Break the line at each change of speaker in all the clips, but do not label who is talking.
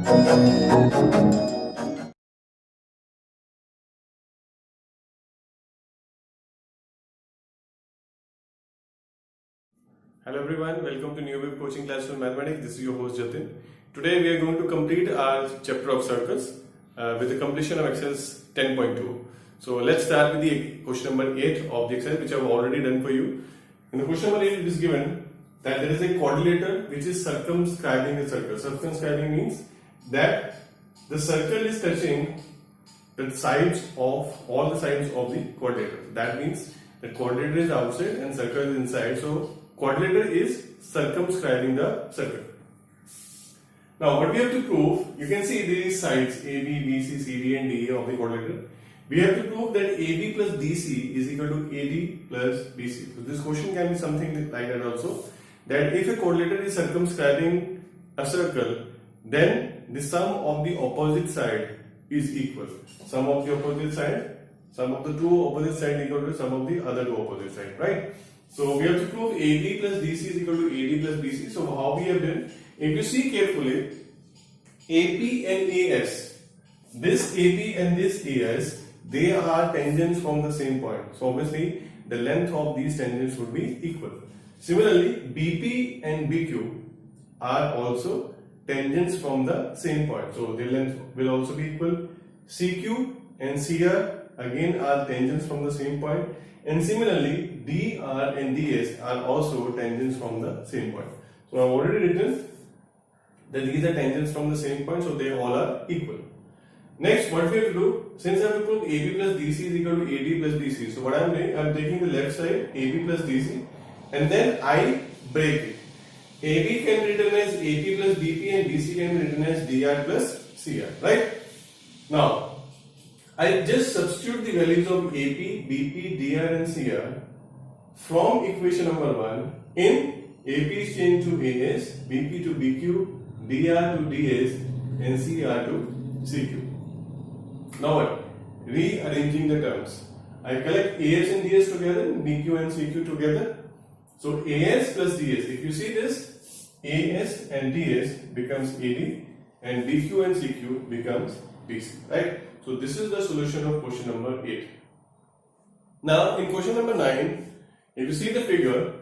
Hello everyone, welcome to New Wave Coaching Class for Mathematics. This is your host Jatin. Today we are going to complete our chapter of circles with the completion of exercise 10.2. So let's start with the question number 8 of the exercise, which I have already done for you. In the question number 8 it is given that there is a quadrilateral which is circumscribing a circle. Circumscribing means that the circle is touching the sides of all the sides of the quadrilateral. That means the quadrilateral is outside and circle is inside. So quadrilateral is circumscribing the circle. Now what we have to prove, you can see these sides A, B, B, C, C, D and D of the quadrilateral. We have to prove that AB plus DC is equal to AD plus BC. So this question can be something like that also. That if a quadrilateral is circumscribing a circle, then the sum of the opposite side is equal. Sum of the opposite side, sum of the two opposite sides equal to sum of the other two opposite sides, right? So we have to prove AD plus DC is equal to AD plus BC. So how we have done? If you see carefully, AP and AS, this AP and this AS, they are tangents from the same point. So obviously the length of these tangents would be equal. Similarly, BP and BQ are also tangents from the same point. So their length will also be equal. CQ and CR again are tangents from the same point. And similarly, DR and DS are also tangents from the same point. So I have already written that these are tangents from the same point, so they all are equal. Next, what we have to do, since I have to prove AB plus DC is equal to AD plus BC, so what I am doing, I am taking the left side AB plus DC and then I break it. AB can be written as AP plus BP and BC can be written as DR plus CR, right? Now, I just substitute the values of AP, BP, DR and CR from equation number 1 in AP is changed to AS, BP to BQ, DR to DS and CR to CQ. Now what? Rearranging the terms. I collect AS and DS together, BQ and CQ together. So AS plus DS, if you see this, AS and DS becomes AD and BQ and CQ becomes BC, right? So this is the solution of question number 8. Now in question number 9, if you see the figure,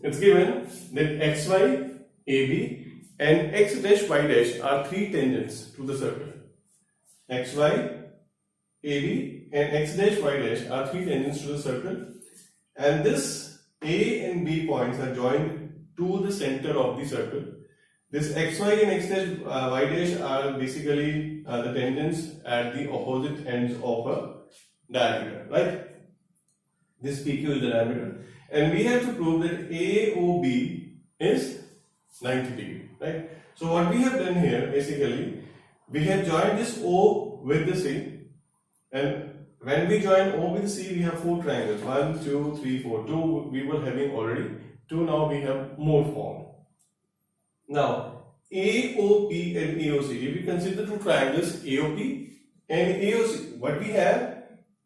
it's given that XY, AB and X dash Y dash are three tangents to the circle. XY, AB and X dash Y dash are three tangents to the circle, and this A and B points are joined to the center of the circle. This XY and X dash Y dash are basically the tangents at the opposite ends of a diameter, right? This PQ is the diameter, and we have to prove that AOB is 90 degree, right? So what we have done here, basically, we have joined this O with the C, and when we join O with C, we have four triangles, 1, 2, 3, 4. 2 we were having already, 2 now we have more formed. Now, AOP and AOC, if we consider two triangles, AOP and AOC, what we have,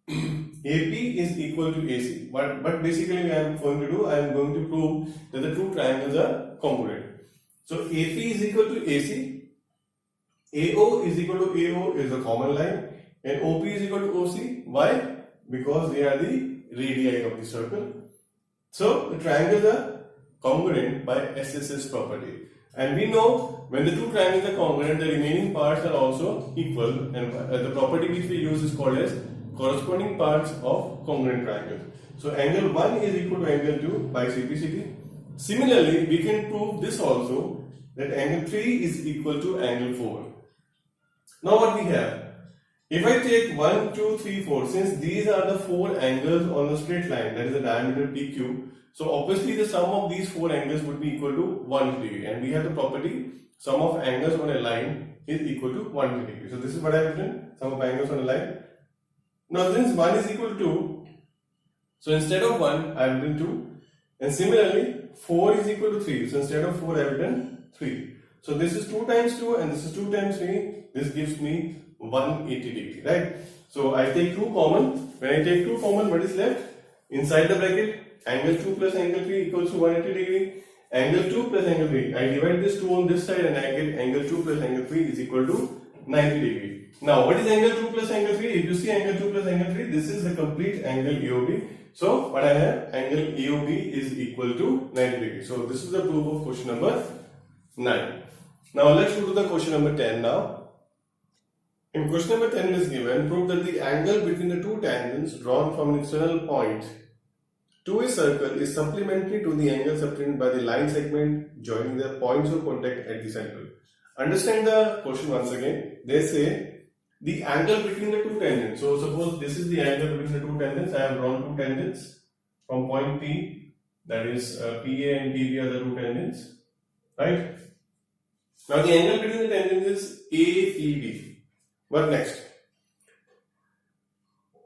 AP is equal to AC. But basically, I am going to do, I am going to prove that the two triangles are congruent. So AP is equal to AC, AO is equal to AO is a common line, and OP is equal to OC. Why? Because they are the radii of the circle. So the triangles are congruent by SSS property. And we know when the two triangles are congruent, the remaining parts are also equal, and the property which we use is called as corresponding parts of congruent triangles. So angle 1 is equal to angle 2 by CPCT. Similarly, we can prove this also, that angle 3 is equal to angle 4. Now what we have? If I take 1, 2, 3, 4, since these are the four angles on the straight line, that is the diameter PQ, so obviously the sum of these four angles would be equal to 1 degree, and we have the property sum of angles on a line is equal to 1 degree. So this is what I have written, sum of angles on a line. Now since 1 is equal to 2, so instead of 1 I have written 2, and similarly 4 is equal to 3, so instead of 4 I have written 3. So this is 2 times 2 and this is 2 times 3, this gives me 180 degree, right? So I take 2 common. When I take 2 common, what is left? Inside the bracket, angle 2 plus angle 3 equals to 180 degree, angle 2 plus angle 3. I divide this 2 on this side and I get angle 2 plus angle 3 is equal to 90 degree. Now what is angle 2 plus angle 3? If you see angle 2 plus angle 3, this is the complete angle AOB. So what I have, angle AOB is equal to 90 degree. So this is the proof of question number 9. Now let's go to the question number 10 now. In question number 10 is given, prove that the angle between the two tangents drawn from an external point to a circle is supplementary to the angle subtended by the line segment joining the points of contact at the center. Understand the question once again. They say the angle between the two tangents. So suppose this is the angle between the two tangents. I have drawn two tangents from point P, that is PA and PB are the two tangents, right? Now the angle between the tangents is APB. What next?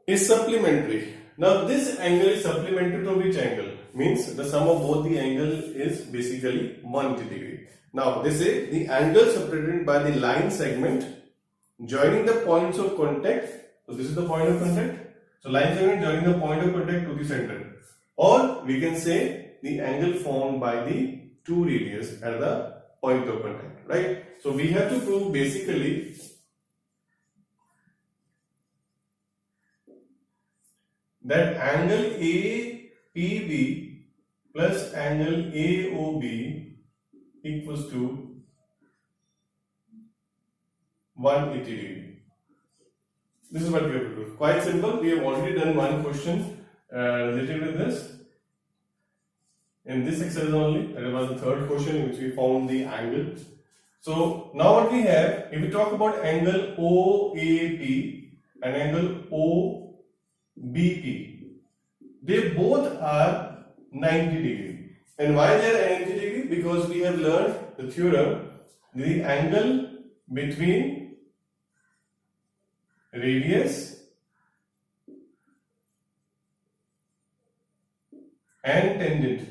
Is supplementary. Now this angle is supplementary to which angle? Means the sum of both the angle is basically 180 degree. Now they say the angle separated by the line segment joining the points of contact. So this is the point of contact. So line segment joining the point of contact to the center. Or we can say the angle formed by the two radius at the point of contact, right? So we have to prove basically that angle APB plus angle AOB equals to 180 degree. This is what we have to do. Quite simple. We have already done one question related with this. In this exercise only, that was the third question in which we found the angle. So now what we have, if we talk about angle OAP and angle OBP, they both are 90 degree. And why they are 90 degree? Because we have learned the theorem, the angle between radius and tangent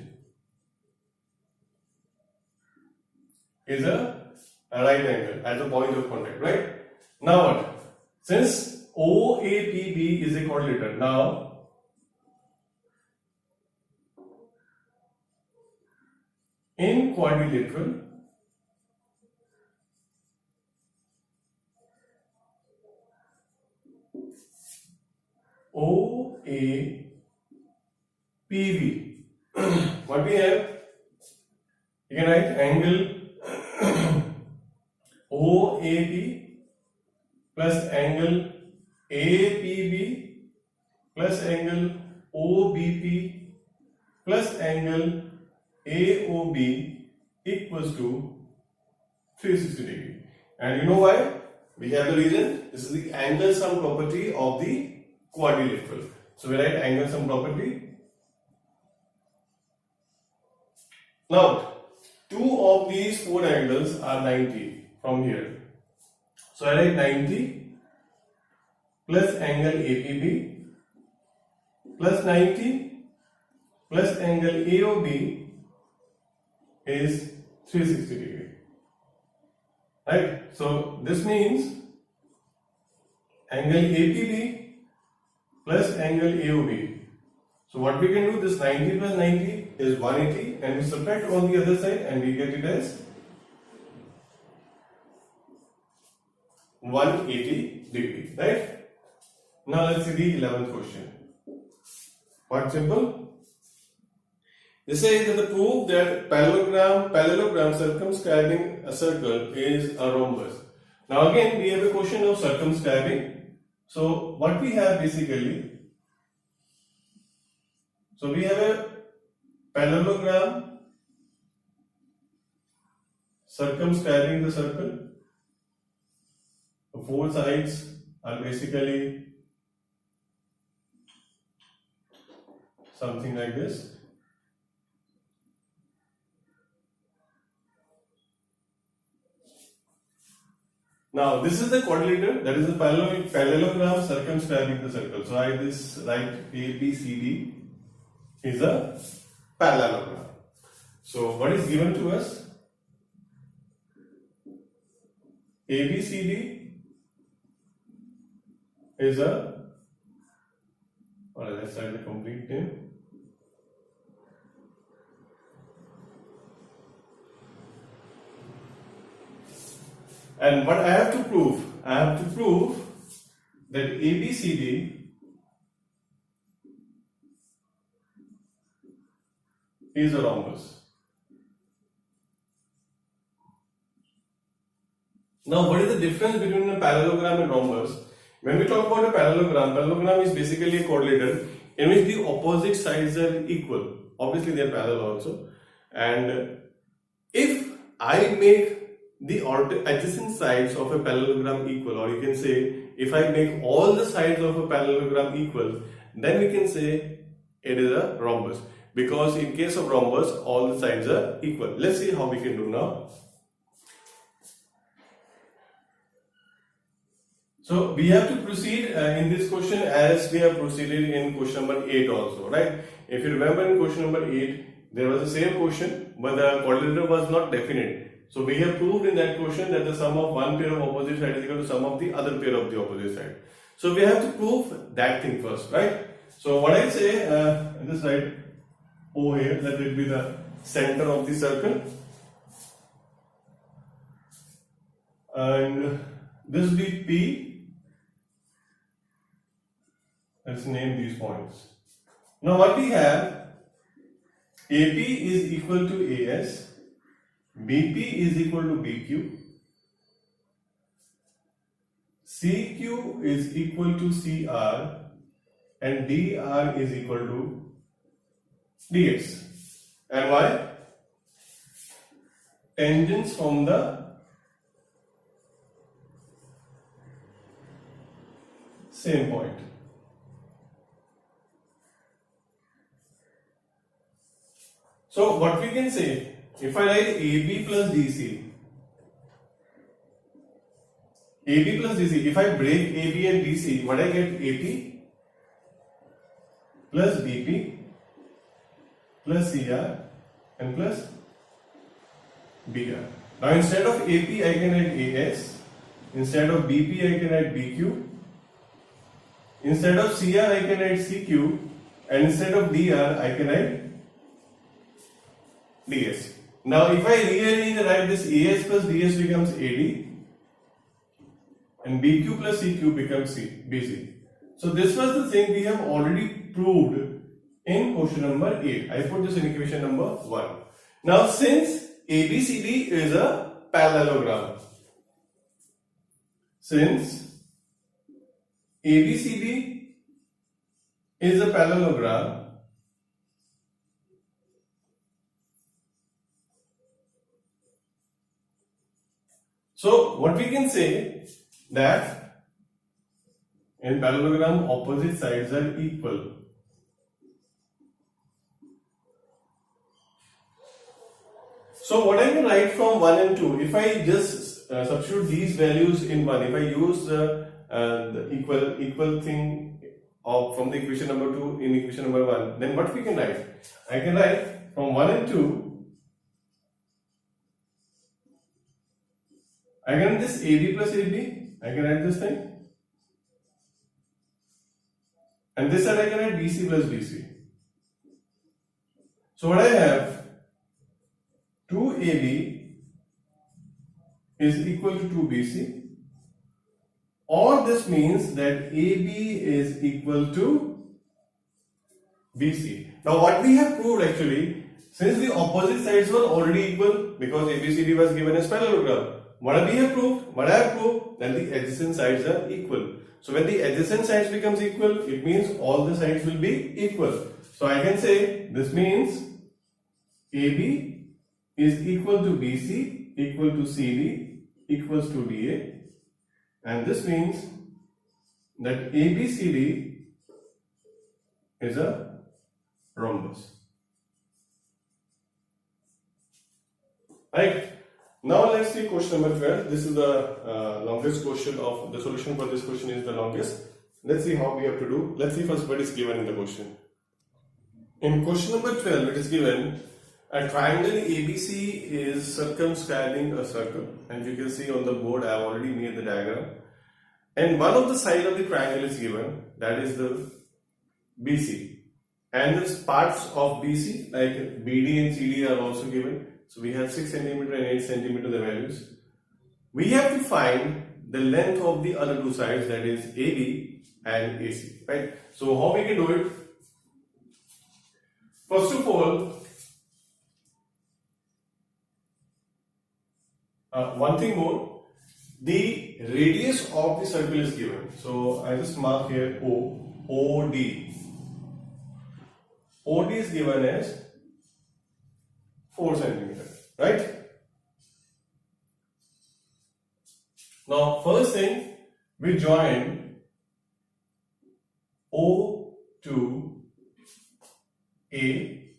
is a right angle at the point of contact, right? Now what? Since OAPB is a quadrilateral, now in quadrilateral OAPB, what we have, you can write angle OAP plus angle APB plus angle OBP plus angle AOB equals to 360 degree. And you know why? We have the reason. This is the angle sum property of the quadrilateral. So we write angle sum property. Now, two of these four angles are 90 from here. So I write 90 plus angle APB plus 90 plus angle AOB is 360 degree. Right? So this means angle APB plus angle AOB. So what we can do, this 90 plus 90 is 180 and we subtract on the other side and we get it as 180 degree, right? Now let's see the 11th question. Quite simple. They say that the proof that parallelogram circumscribing a circle is a rhombus. Now again we have a question of circumscribing. So what we have basically, so we have a parallelogram circumscribing the circle. The four sides are basically something like this. Now this is the quadrilateral, that is the parallelogram circumscribing the circle. So I this write ABCD is a parallelogram. So what is given to us? ABCD is a, or let's write the complete name. And what I have to prove? I have to prove that ABCD is a rhombus. Now, what is the difference between a parallelogram and rhombus? When we talk about a parallelogram is basically a quadrilateral in which the opposite sides are equal. Obviously, they are parallel also. And if I make the adjacent sides of a parallelogram equal, or you can say if I make all the sides of a parallelogram equal, then we can say it is a rhombus. Because in case of rhombus, all the sides are equal. Let's see how we can do now. So we have to proceed in this question as we have proceeded in question number 8 also, right? If you remember in question number 8, there was the same question, but the quadrilateral was not definite. So we have proved in that question that the sum of one pair of opposite side is equal to sum of the other pair of the opposite side. So we have to prove that thing first, right? So what I say, this side O here, that will be the center of the circle, and this will be P. Let's name these points. Now what we have, AP is equal to AS, BP is equal to BQ, CQ is equal to CR, and DR is equal to DS. And why? Tangents from the same point. So what we can say, if I write AB plus DC, if I break AB and DC, what I get? AP plus BP plus CR and plus BR. Now instead of AP I can write AS, instead of BP I can write BQ, instead of CR I can write CQ, and instead of DR I can write DS. Now if I rearrange and write this AS plus DS becomes AD, and BQ plus CQ becomes BC. So this was the thing we have already proved in question number 8. I put this in equation number 1. Now since ABCD is a parallelogram, so what we can say that in parallelogram opposite sides are equal. So what I can write from 1 and 2, if I just substitute these values in 1, if I use the equal thing from the equation number 2 in equation number 1, then what we can write? I can write from 1 and 2, I can write this AB plus AB, I can write this thing, and this side I can write BC plus BC. So what I have, 2AB is equal to 2BC, or this means that AB is equal to BC. Now what we have proved actually, since the opposite sides were already equal, because ABCD was given as parallelogram, what we have proved? What I have proved? That the adjacent sides are equal. So when the adjacent sides becomes equal, it means all the sides will be equal. So I can say this means AB is equal to BC equal to CD equals to DA, and this means that ABCD is a rhombus. Right? Now let's see question number 12. This is the longest question of the solution for this question is the longest. Let's see how we have to do. Let's see first what is given in the question. In question number 12, it is given a triangle ABC is circumscribing a circle, and you can see on the board I have already made the diagram. And one of the sides of the triangle is given, that is the BC. And the parts of BC like BD and CD are also given. So we have 6 cm and 8 cm the values. we have to find the length of the other two sides, that is AB and AC, right? So how we can do it? First of all, one thing more, the radius of the circle is given. So I just mark here OD. OD is given as 4 centimeter, right? Now, first thing, we join O to A,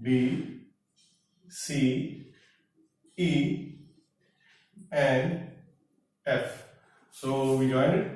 B, C, E and F. So we join it.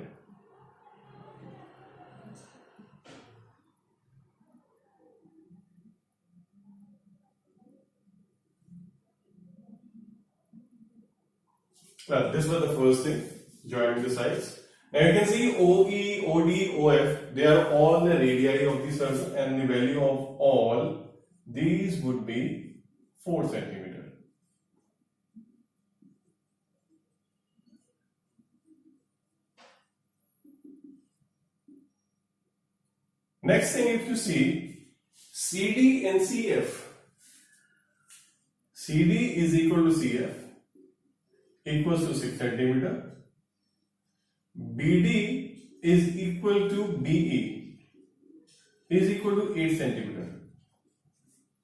Well, this was the first thing, joining the sides. Now you can see OE, OD, OF, they are all the radii of the circle, and the value of all these would be 4 centimeter. Next thing, if you see CD and CF, CD is equal to CF equals to 6 centimeter. BD is equal to BE is equal to 8 centimeter.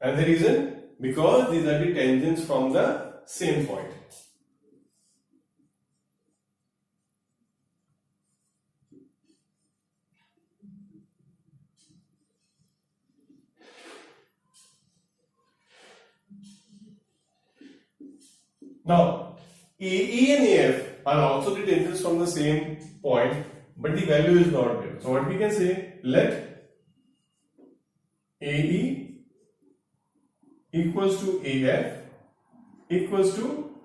And the reason? Because these are the tangents from the same point. Now, AE and AF are also the tangents from the same point, but the value is not there. So what we can say, let AE equals to AF equals to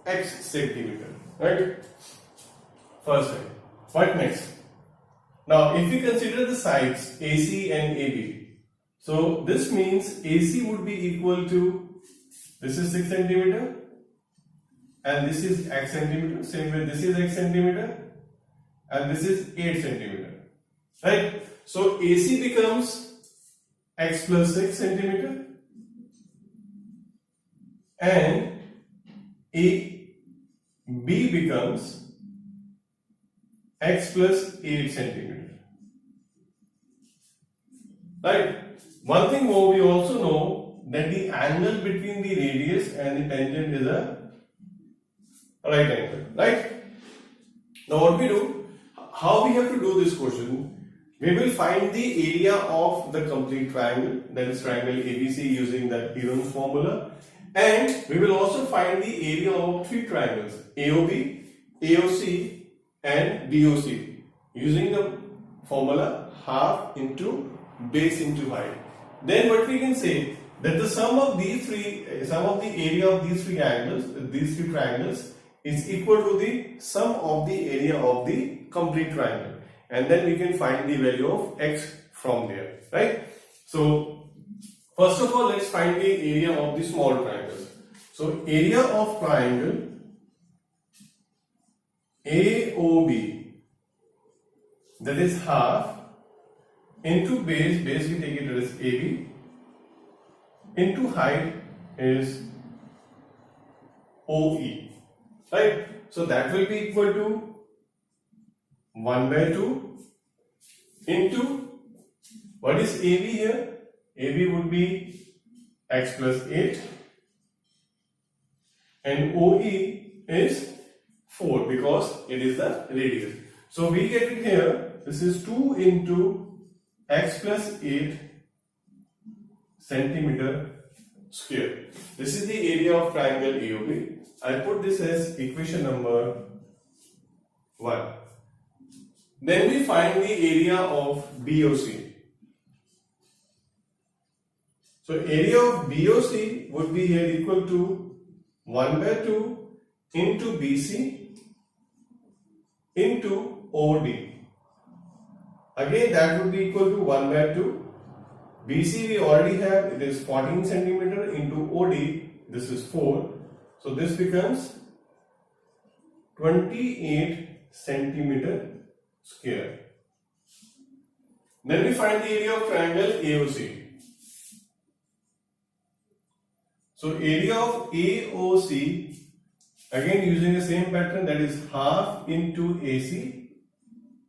X centimeter, right? First thing. What next? Now, if we consider the sides AC and AB, so this means AC would be equal to, this is 6 centimeter and this is X centimeter, same way this is X centimeter and this is 8 centimeter, right? So AC becomes X plus 6 centimeter and AB becomes X plus 8 centimeter, right? One thing more, we also know that the angle between the radius and the tangent is a right angle, right? Now what we do, how we have to do this question, we will find the area of the complete triangle, that is triangle ABC, using the Heron's formula, and we will also find the area of three triangles AOB, AOC and DOC using the formula half into base into height. Then what we can say, that the sum of the area of these three triangles is equal to the sum of the area of the complete triangle, and then we can find the value of X from there, right? So first of all, let's find the area of the small triangles. So area of triangle AOB, that is half into base we take it as AB, into height is OE, right? So that will be equal to 1 by 2 into, what is AB here? AB would be X plus 8 and OE is 4 because it is the radius. So we get it here, this is 2 into X plus 8 centimeter square. This is the area of triangle AOB. I put this as equation number 1. Then we find the area of BOC. So area of BOC would be here equal to 1 by 2 into BC into OD. Again that would be equal to 1 by 2. BC we already have, it is 14 centimeter into OD, this is 4. So this becomes 28 centimeter square. Then we find the area of triangle AOC. So area of AOC, again using the same pattern, that is half into AC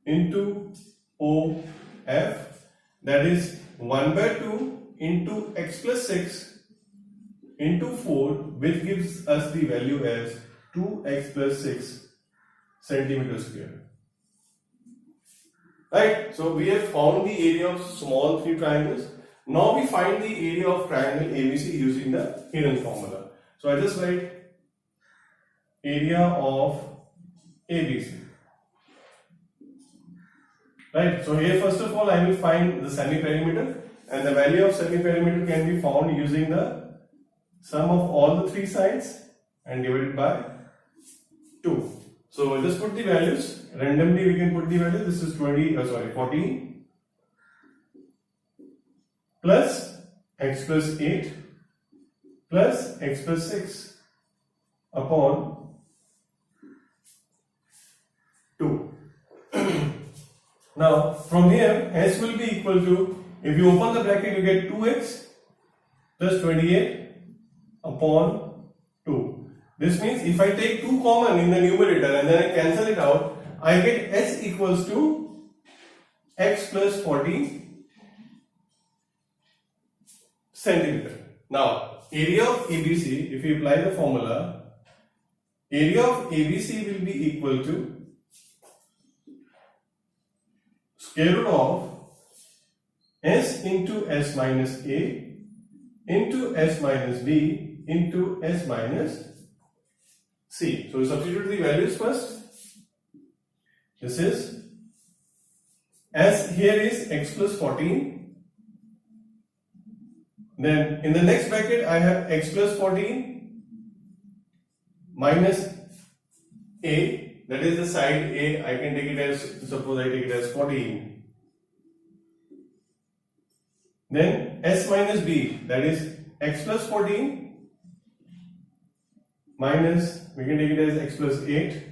into OF, that is 1 by 2 into x plus 6 into 4, which gives us the value as 2x plus 6 centimeter square. Right, so we have found the area of small three triangles. Now we find the area of triangle ABC using the hidden formula. So I just write area of ABC. Right, so here first of all I will find the semi-perimeter, and the value of semi-perimeter can be found using the sum of all the three sides and divided by 2. So just put the values, randomly we can put the value. This is 14 plus x plus 8 plus x plus 6 upon 2. Now from here s will be equal to, if you open the bracket you get 2x plus 28 upon 2. This means if I take 2 common in the numerator and then I cancel it out, I get s equals to x plus 14 centimeter. Now area of ABC, if you apply the formula, area of ABC will be equal to square root of s into s minus a into s minus b into s minus c. So we substitute the values first. This is s, here is x plus 14. Then in the next bracket I have x plus 14 minus a, that is the side a. I can take it as, suppose I take it as 14. Then s minus b, that is x plus 14 minus, we can take it as x plus 8.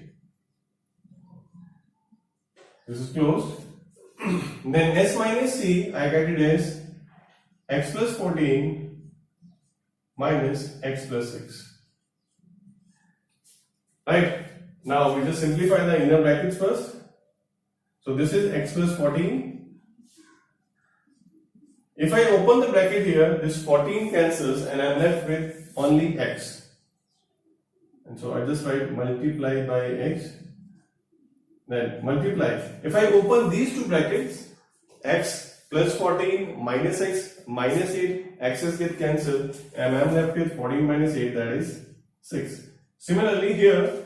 This is closed. Then s minus c, I get it as x plus 14 minus x plus 6. Right? Now we just simplify the inner brackets first. So this is x plus 14. If I open the bracket here, this 14 cancels and I am left with only x. And so I just write multiply by x, then multiply. If I open these two brackets, x plus 14 minus x minus 8, x's get cancelled and I am left with 14 minus 8, that is 6. Similarly here,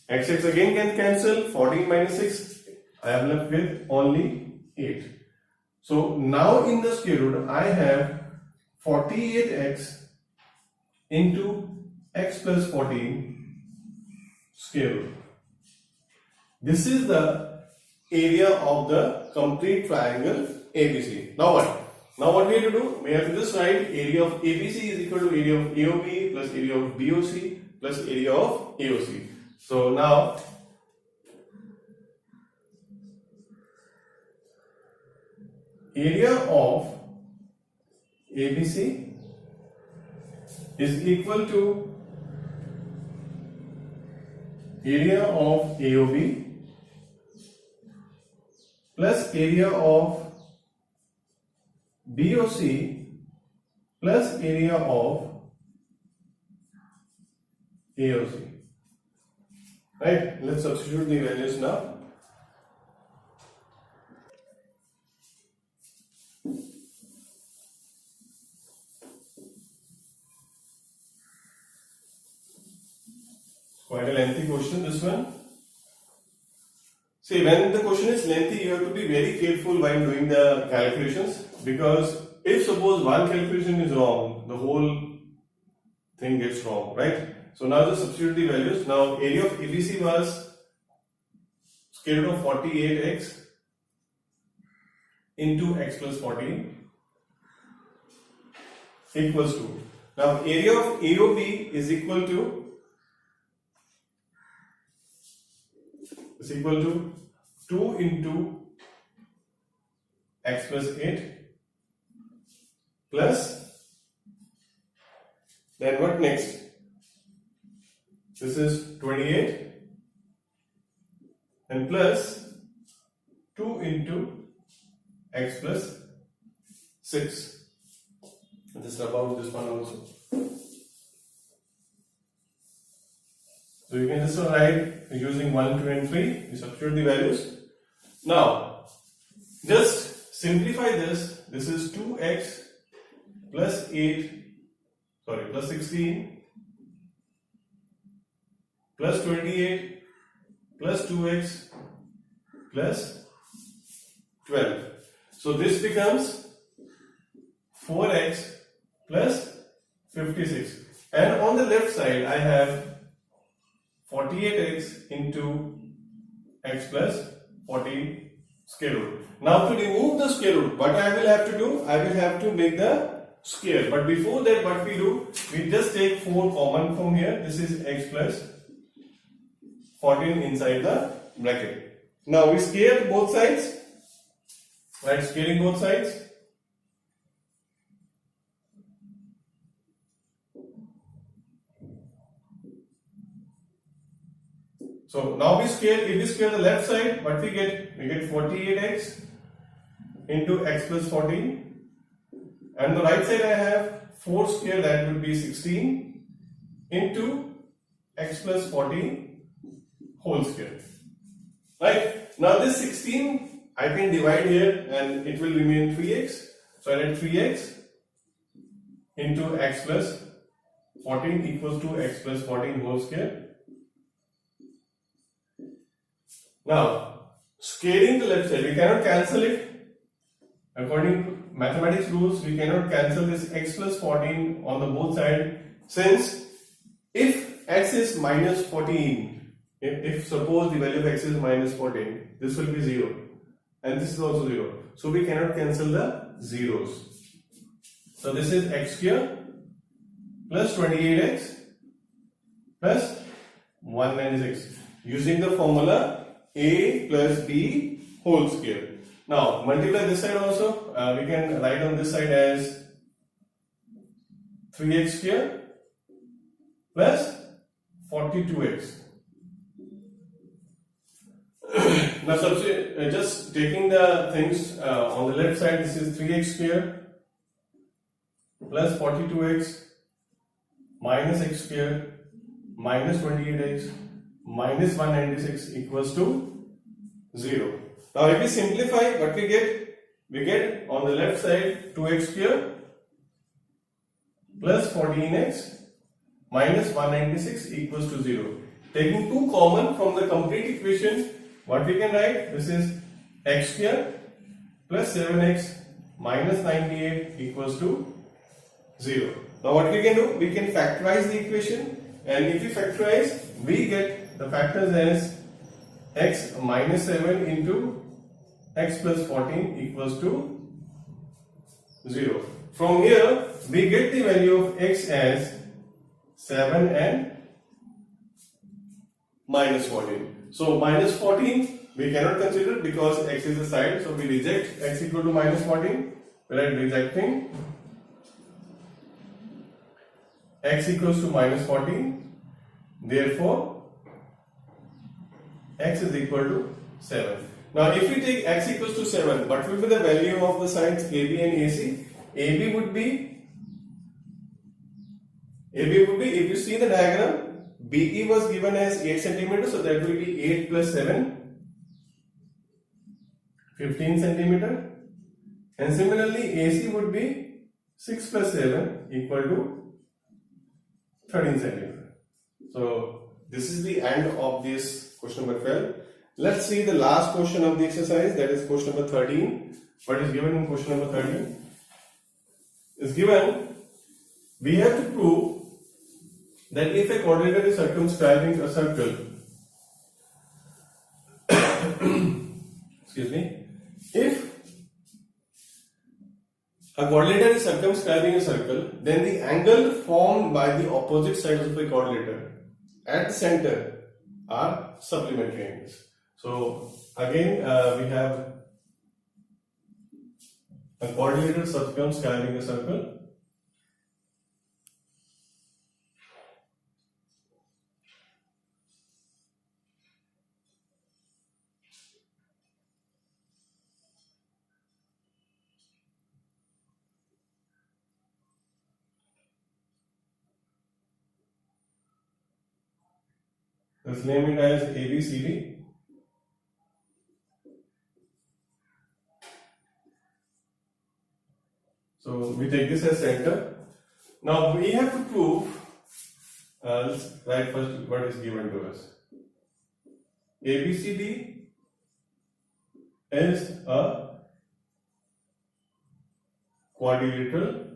x again can cancel, 14 minus 6, I am left with only 8. So now in the square root I have 48x into x plus 14 square root. This is the area of the complete triangle ABC. Now what? Now what we have to do? We have to just write area of ABC is equal to area of AOB plus area of BOC plus area of AOC. So now area of ABC is equal to area of AOB plus area of BOC plus area of AOC. Right? Let's substitute the values now. Quite a lengthy question, this one. See, when the question is lengthy, you have to be very careful while doing the calculations, because if suppose one calculation is wrong, the whole thing gets wrong, right? So now just substitute the values. Now area of ABC was square root of 48x into x plus 14 equals to. Now area of AOB is equal to is equal to 2 into x plus 8 plus, then what next? This is 28 and plus 2 into x plus 6. Just rub out this one also. So you can just write using 1, 2 and 3, you substitute the values. Now, just simplify this. This is 2x plus 16 plus 28 plus 2x plus 12. So this becomes 4x plus 56. And on the left side I have 48x into x plus 14 square root. Now to remove the square root, what I will have to do? I will have to make the square. But before that, what we do? We just take 4 common from here. This is x plus 14 inside the bracket. Now we scale both sides. Right, scaling both sides. So now we scale, if we scale the left side, what we get? We get 48x into x plus 14. And the right side I have 4 square, that would be 16 into x plus 14 whole square. Right? Now this 16 I can divide here and it will remain 3x. So I write 3x into x plus 14 equals to x plus 14 whole square. Now, scaling the left side, we cannot cancel it. According to mathematics rules, we cannot cancel this x plus 14 on the both sides, since if x is minus 14, if suppose the value of x is minus 14, this will be 0 and this is also 0. So we cannot cancel the zeros. So this is x square plus 28x plus 196 using the formula a plus b whole square. Now multiply this side also. We can write on this side as 3x square plus 42x. Now just taking the things on the left side, this is 3x square plus 42x minus x square minus 28x minus 196 equals to 0. Now if we simplify, what we get? We get on the left side 2x square plus 14x minus 196 equals to 0. Taking 2 common from the complete equation, what we can write? This is x square plus 7x minus 98 equals to 0. Now what we can do? We can factorize the equation, and if we factorize, we get the factors as x minus 7 into x plus 14 equals to 0. From here, we get the value of x as 7 and minus 14. So minus 14 we cannot consider because x is a side, so we reject x equal to minus 14. We write rejecting x equals to minus 14. Therefore, x is equal to 7. Now if we take x equals to 7, what will be the value of the sides AB and AC? AB would be, if you see the diagram, BE was given as 8 cm, so that will be 8 plus 7, 15 cm. And similarly AC would be 6 plus 7 equal to 13 cm. So this is the end of this question number 12. Let's see the last question of the exercise, that is question number 13. What is given in question number 13? Is given, we have to prove that if a quadrilateral is circumscribing a circle, excuse me, if a quadrilateral is circumscribing a circle, then the angle formed by the opposite sides of the quadrilateral at the center are supplementary angles. So again, we have a quadrilateral circumscribing a circle. Let's name it as ABCD. So we take this as center. Now we have to prove, let's write first what is given to us. ABCD is a quadrilateral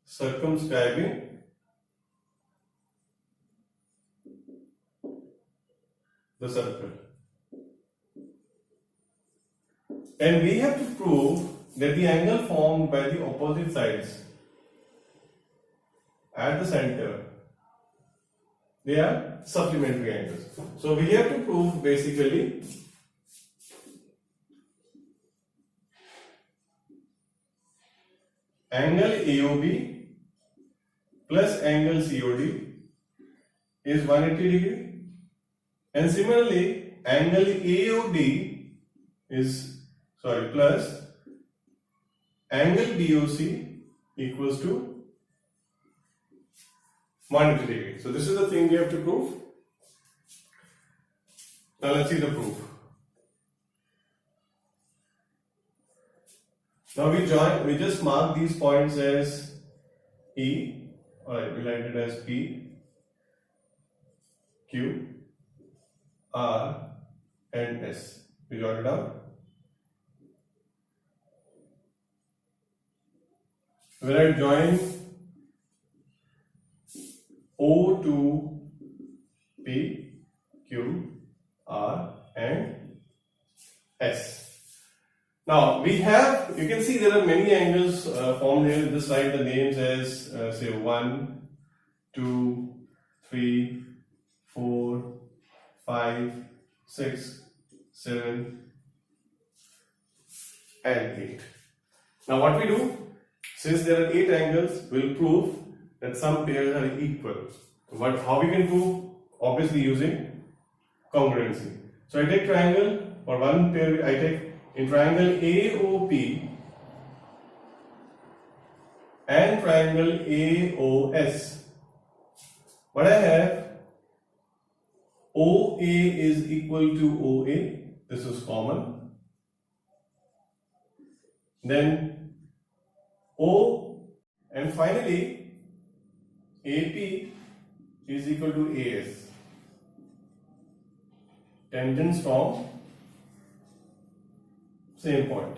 circumscribing the circle. And we have to prove that the angle formed by the opposite sides at the center, they are supplementary angles. So we have to prove basically angle AOB plus angle COD is 180 degree, and similarly angle AOD is plus angle BOC equals to 180 degree. So this is the thing we have to prove. Now let's see the proof. Now we just mark these points as E, alright, we write it as P, Q, R and S. We jot it out. When I join O to P, Q, R and S. Now we have, you can see there are many angles formed here. Just write the names as say 1, 2, 3, 4, 5, 6, 7 and 8. Now what we do, since there are 8 angles, we'll prove that some pairs are equal. How we can prove? Obviously using congruency. So I take triangle, for one pair I take in triangle AOP and triangle AOS. What I have, OA is equal to OA, this is common. Then O, and finally AP is equal to AS. Tangents from same point.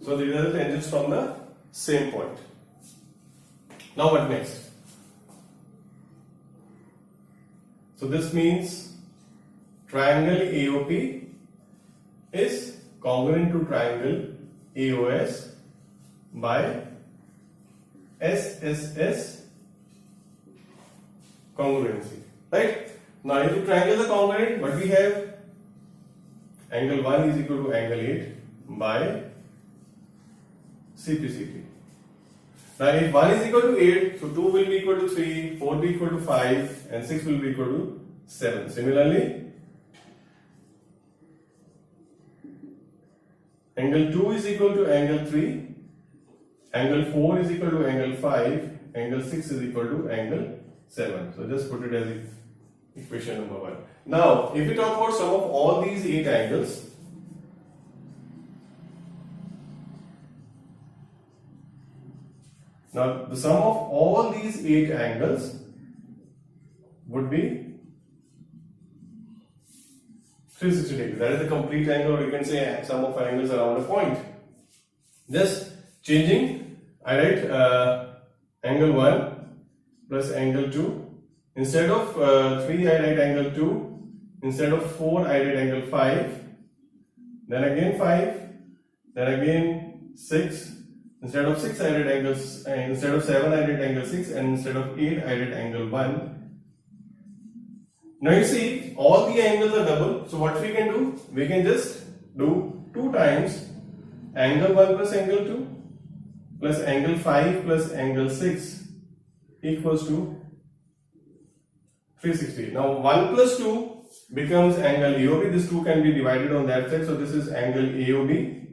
So these are the tangents from the same point. Now what next? So this means triangle AOP is congruent to triangle AOS by SSS congruency. Right? Now if the triangles are congruent, what we have? Angle 1 is equal to angle 8 by CPCP. Now if 1 is equal to 8, so 2 will be equal to 3, 4 will be equal to 5 and 6 will be equal to 7. Similarly, angle 2 is equal to angle 3, angle 4 is equal to angle 5, angle 6 is equal to angle 7. So just put it as equation number 1. Now, if we talk about sum of all these 8 angles, now the sum of all these 8 angles would be 360 degrees. That is the complete angle, or you can say sum of angles around a point. Just changing, I write angle 1 plus angle 2. Instead of 3, I write angle 2. Instead of 4, I write angle 5. Then again 5. Then again 6. Instead of 6, I write angles. Instead of 7, I write angle 6. And instead of 8, I write angle 1. Now you see all the angles are double. So what we can do? We can just do 2 times angle 1 plus angle 2 plus angle 5 plus angle 6 equals to 360. Now 1 plus 2 becomes angle AOB. This 2 can be divided on that side. So this is angle AOB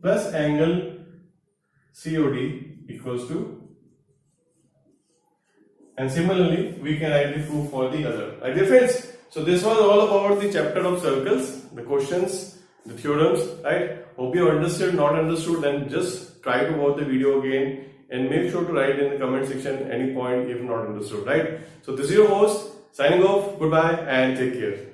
plus angle COD equals to, and similarly we can write the proof for the other. Right, dear friends? So this was all about the chapter of circles, the questions, the theorems, right? Hope you understood. Not understood, then just try to watch the video again and make sure to write in the comment section any point if not understood, right? So this is your host signing off. Goodbye and take care.